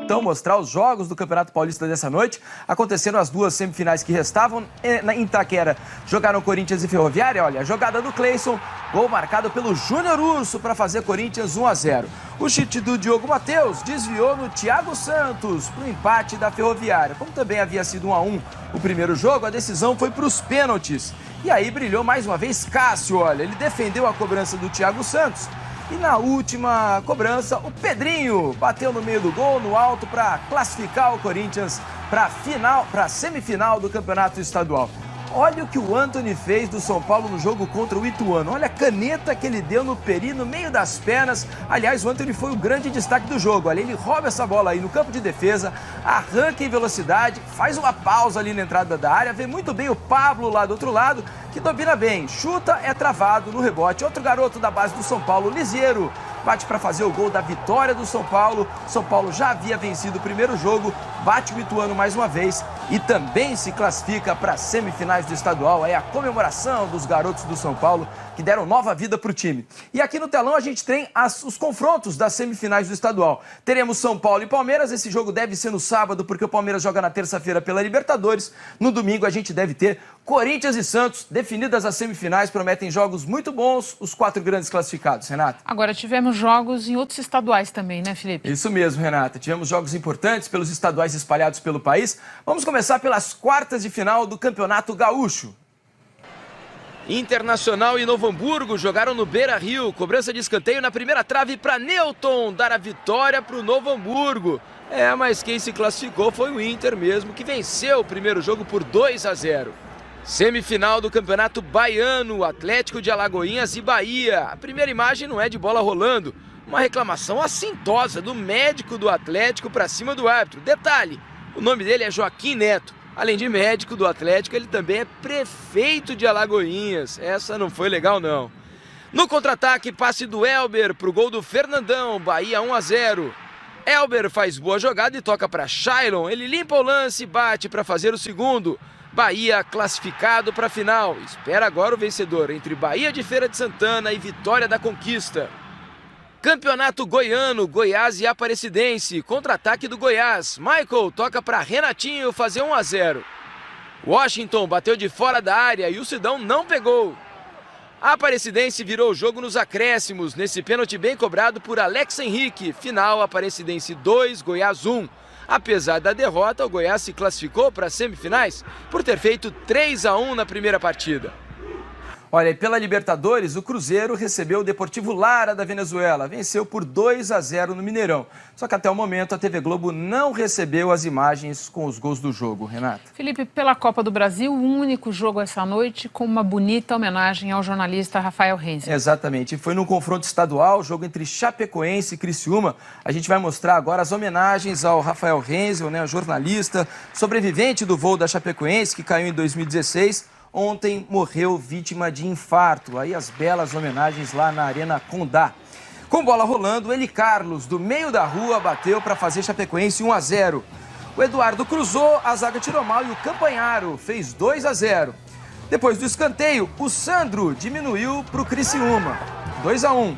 Então, mostrar os jogos do Campeonato Paulista dessa noite. Aconteceram as duas semifinais que restavam. Em Itaquera, jogaram Corinthians e Ferroviária. Olha, a jogada do Cleison, gol marcado pelo Júnior Urso para fazer Corinthians 1-0. O chute do Diogo Matheus desviou no Thiago Santos para o empate da Ferroviária. Como também havia sido 1-1 o primeiro jogo, a decisão foi para os pênaltis. E aí brilhou mais uma vez Cássio, olha, ele defendeu a cobrança do Thiago Santos. E na última cobrança, o Pedrinho bateu no meio do gol, no alto, para classificar o Corinthians para a semifinal do Campeonato Estadual. Olha o que o Antony fez do São Paulo no jogo contra o Ituano. Olha a caneta que ele deu no Peri, no meio das pernas. Aliás, o Antony foi o grande destaque do jogo. Olha, ele rouba essa bola aí no campo de defesa, arranca em velocidade, faz uma pausa ali na entrada da área, vê muito bem o Pablo lá do outro lado, que domina bem, chuta, é travado no rebote. Outro garoto da base do São Paulo, Lisieiro, bate para fazer o gol da vitória do São Paulo. São Paulo já havia vencido o primeiro jogo, bate o Ituano mais uma vez e também se classifica para as semifinais do estadual. É a comemoração dos garotos do São Paulo que deram nova vida para o time. E aqui no telão a gente tem os confrontos das semifinais do estadual. Teremos São Paulo e Palmeiras. Esse jogo deve ser no sábado, porque o Palmeiras joga na terça-feira pela Libertadores. No domingo a gente deve ter Corinthians e Santos. Definidas as semifinais, prometem jogos muito bons, os 4 grandes classificados, Renata. Agora tivemos jogos em outros estaduais também, né, Felipe? Isso mesmo, Renata. Tivemos jogos importantes pelos estaduais espalhados pelo país. Vamos começar pelas quartas de final do Campeonato Gaúcho. Internacional e Novo Hamburgo jogaram no Beira-Rio. Cobrança de escanteio na primeira trave para Newton dar a vitória para o Novo Hamburgo. Mas quem se classificou foi o Inter mesmo, que venceu o primeiro jogo por 2-0. Semifinal do Campeonato Baiano, Atlético de Alagoinhas e Bahia. A primeira imagem não é de bola rolando, uma reclamação assintosa do médico do Atlético para cima do árbitro. Detalhe, o nome dele é Joaquim Neto. Além de médico do Atlético, ele também é prefeito de Alagoinhas. Essa não foi legal, não. No contra-ataque, passe do Elber para o gol do Fernandão, Bahia 1-0. Elber faz boa jogada e toca para Shailon. Ele limpa o lance e bate para fazer o segundo. Bahia classificado para a final. Espera agora o vencedor entre Bahia de Feira de Santana e Vitória da Conquista. Campeonato Goiano, Goiás e Aparecidense. Contra-ataque do Goiás. Michael toca para Renatinho fazer 1-0. Washington bateu de fora da área e o Sidão não pegou. A Aparecidense virou o jogo nos acréscimos, nesse pênalti bem cobrado por Alex Henrique. Final, Aparecidense 2, Goiás 1. Apesar da derrota, o Goiás se classificou para as semifinais por ter feito 3-1 na primeira partida. Olha, e pela Libertadores, o Cruzeiro recebeu o Deportivo Lara da Venezuela. Venceu por 2-0 no Mineirão. Só que até o momento a TV Globo não recebeu as imagens com os gols do jogo, Renata. Felipe, pela Copa do Brasil, o único jogo essa noite com uma bonita homenagem ao jornalista Rafael Renzel. Exatamente. Foi no confronto estadual, jogo entre Chapecoense e Criciúma. A gente vai mostrar agora as homenagens ao Rafael Renzel, né, jornalista, sobrevivente do voo da Chapecoense, que caiu em 2016. Ontem morreu vítima de infarto. Aí as belas homenagens lá na Arena Condá. Com bola rolando, Eli Carlos, do meio da rua, bateu para fazer Chapecoense 1-0. O Eduardo cruzou, a zaga tirou mal e o Campanharo fez 2-0. Depois do escanteio, o Sandro diminuiu para o Criciúma, 2-1.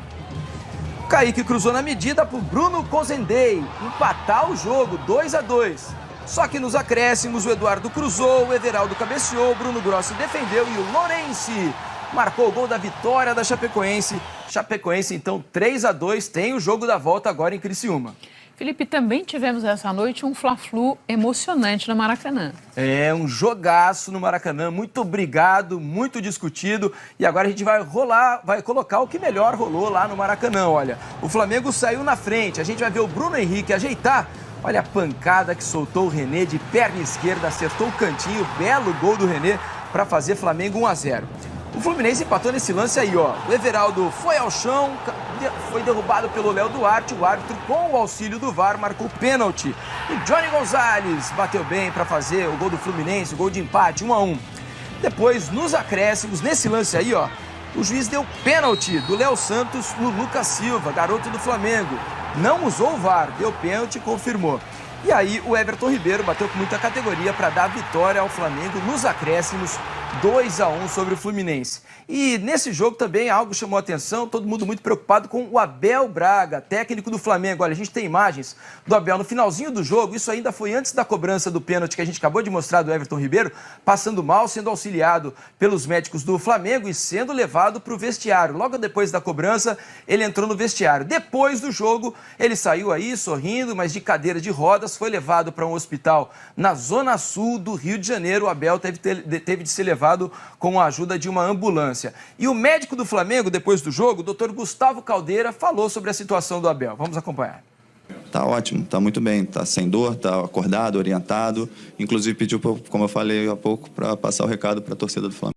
O Kaique cruzou na medida para o Bruno Cozendei empatar o jogo, 2-2. Só que nos acréscimos o Eduardo cruzou, o Everaldo cabeceou, o Bruno Grossi defendeu e o Lourenço marcou o gol da vitória da Chapecoense. Chapecoense, então, 3-2, tem o jogo da volta agora em Criciúma. Felipe, também tivemos essa noite um Fla-Flu emocionante no Maracanã. Um jogaço no Maracanã, muito obrigado, muito discutido. E agora a gente vai colocar o que melhor rolou lá no Maracanã, olha. O Flamengo saiu na frente, a gente vai ver o Bruno Henrique ajeitar. Olha a pancada que soltou o René de perna esquerda, acertou o cantinho, belo gol do René para fazer Flamengo 1-0. O Fluminense empatou nesse lance aí, ó. O Everaldo foi ao chão, foi derrubado pelo Léo Duarte, o árbitro com o auxílio do VAR marcou pênalti. O Johnny Gonzalez bateu bem para fazer o gol do Fluminense, o gol de empate, 1-1. Depois, nos acréscimos, nesse lance aí, ó, o juiz deu pênalti do Léo Santos no Lucas Silva, garoto do Flamengo. Não usou o VAR, deu pênalti e confirmou. E aí o Everton Ribeiro bateu com muita categoria para dar a vitória ao Flamengo nos acréscimos, 2-1 sobre o Fluminense. E nesse jogo também algo chamou a atenção, todo mundo muito preocupado com o Abel Braga, técnico do Flamengo. Olha, a gente tem imagens do Abel no finalzinho do jogo, isso ainda foi antes da cobrança do pênalti que a gente acabou de mostrar do Everton Ribeiro, passando mal, sendo auxiliado pelos médicos do Flamengo e sendo levado para o vestiário. Logo depois da cobrança, ele entrou no vestiário. Depois do jogo, ele saiu aí sorrindo, mas de cadeira de rodas, foi levado para um hospital na zona sul do Rio de Janeiro. O Abel teve de ser levado com a ajuda de uma ambulância. E o médico do Flamengo, depois do jogo, o doutor Gustavo Caldeira, falou sobre a situação do Abel. Vamos acompanhar. Tá ótimo, tá muito bem, tá sem dor, tá acordado, orientado. Inclusive pediu, como eu falei há pouco, para passar o recado para a torcida do Flamengo.